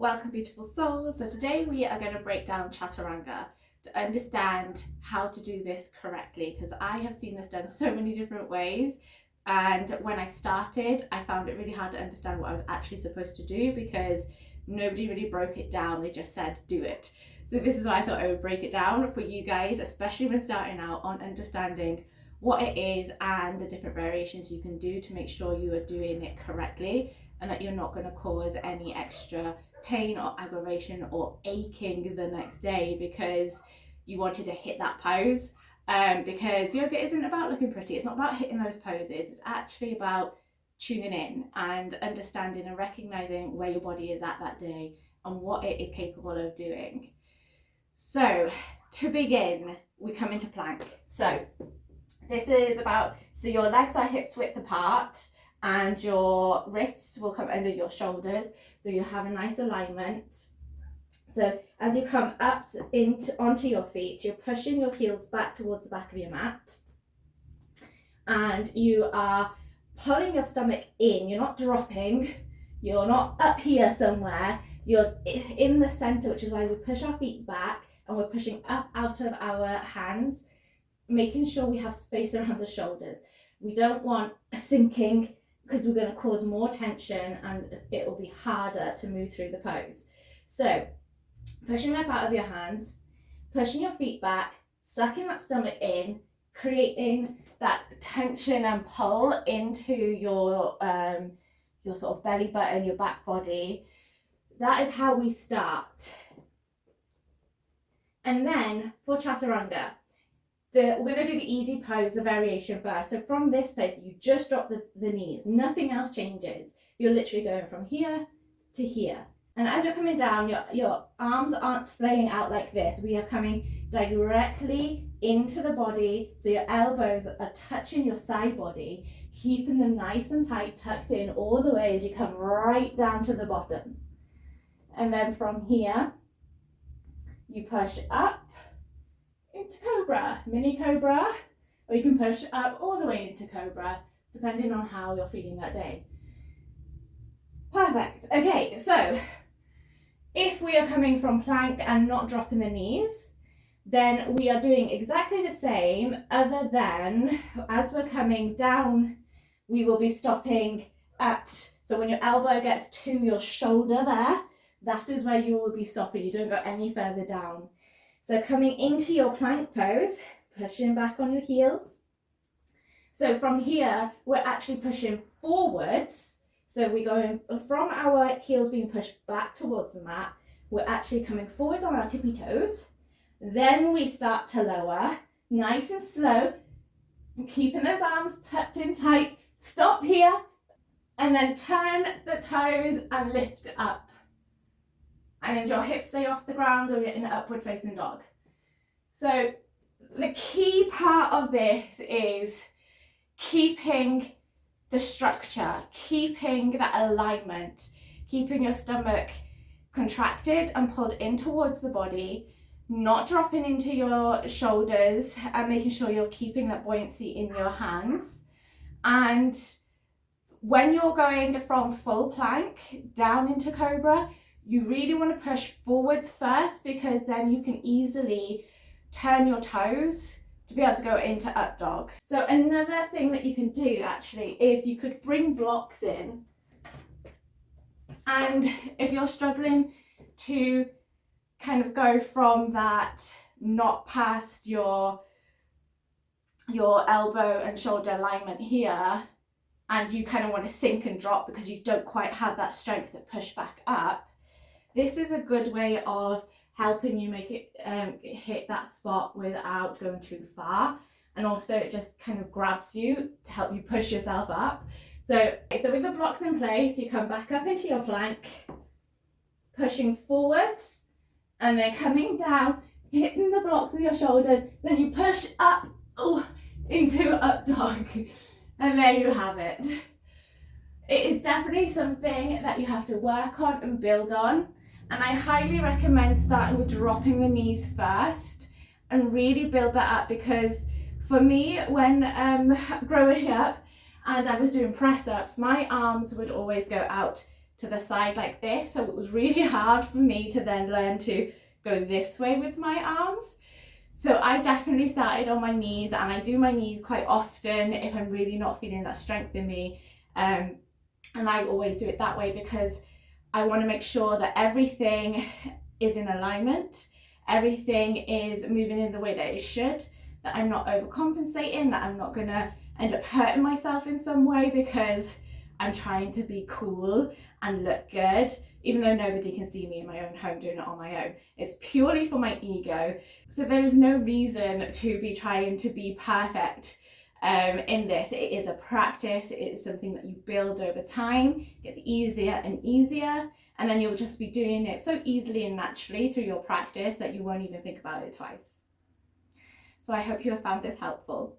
Welcome, beautiful souls. So today we are going to break down Chaturanga to understand how to do this correctly, because I have seen this done so many different ways, and when I started I found it really hard to understand what I was actually supposed to do because nobody really broke it down. They just said do it. So this is why I thought I would break it down for you guys, especially when starting out, on understanding what it is and the different variations you can do to make sure you are doing it correctly and that you're not going to cause any extra pain or aggravation or aching the next day because you wanted to hit that pose. Because yoga isn't about looking pretty, it's not about hitting those poses, it's actually about tuning in and understanding and recognizing where your body is at that day and what it is capable of doing. So to begin, we come into plank. So this is about, so your legs are hips width apart and your wrists will come under your shoulders, so you have a nice alignment. So as you come up onto your feet, you're pushing your heels back towards the back of your mat, and you are pulling your stomach in. You're not dropping, you're not up here somewhere, you're in the center, which is why we push our feet back and we're pushing up out of our hands, making sure we have space around the shoulders. We don't want a sinking, because we're going to cause more tension and it will be harder to move through the pose. So pushing up out of your hands, pushing your feet back, sucking that stomach in, creating that tension and pull into your sort of belly button, your back body. That is how we start. And then for Chaturanga, we're going to do the easy pose, the variation first. So from this place, you just drop the knees. Nothing else changes. You're literally going from here to here. And as you're coming down, your arms aren't splaying out like this. We are coming directly into the body. So your elbows are touching your side body, keeping them nice and tight, tucked in all the way as you come right down to the bottom. And then from here, you push up into Cobra, mini Cobra, or you can push up all the way into Cobra, depending on how you're feeling that day. Perfect. Okay, so if we are coming from plank and not dropping the knees, then we are doing exactly the same, other than as we're coming down, we will be stopping at, so when your elbow gets to your shoulder there, that is where you will be stopping. You don't go any further down. So coming into your plank pose, pushing back on your heels. So from here, we're actually pushing forwards. So we're going from our heels being pushed back towards the mat, we're actually coming forwards on our tippy toes. Then we start to lower, nice and slow, keeping those arms tucked in tight. Stop here, and then turn the toes and lift up. And then your hips stay off the ground or you're in an upward facing dog. So the key part of this is keeping the structure, keeping that alignment, keeping your stomach contracted and pulled in towards the body, not dropping into your shoulders, and making sure you're keeping that buoyancy in your hands. And when you're going from full plank down into Cobra, you really want to push forwards first, because then you can easily turn your toes to be able to go into up dog. So another thing that you can do actually is you could bring blocks in, and if you're struggling to kind of go from that not past your elbow and shoulder alignment here, and you kind of want to sink and drop because you don't quite have that strength to push back up, this is a good way of helping you make it hit that spot without going too far, and also it just kind of grabs you to help you push yourself up. So with the blocks in place, you come back up into your plank, pushing forwards, and then coming down, hitting the blocks with your shoulders, then you push up into up dog, and there you have it. It is definitely something that you have to work on and build on. And I highly recommend starting with dropping the knees first and really build that up, because for me, when growing up and I was doing press ups, my arms would always go out to the side like this. So it was really hard for me to then learn to go this way with my arms. So I definitely started on my knees, and I do my knees quite often if I'm really not feeling that strength in me. And I always do it that way because I want to make sure that everything is in alignment, everything is moving in the way that it should, that I'm not overcompensating, that I'm not going to end up hurting myself in some way because I'm trying to be cool and look good, even though nobody can see me in my own home doing it on my own. It's purely for my ego. So there is no reason to be trying to be perfect in this. It is a practice. It is something that you build over time. It gets easier and easier, and then you'll just be doing it so easily and naturally through your practice that you won't even think about it twice. So I hope you have found this helpful.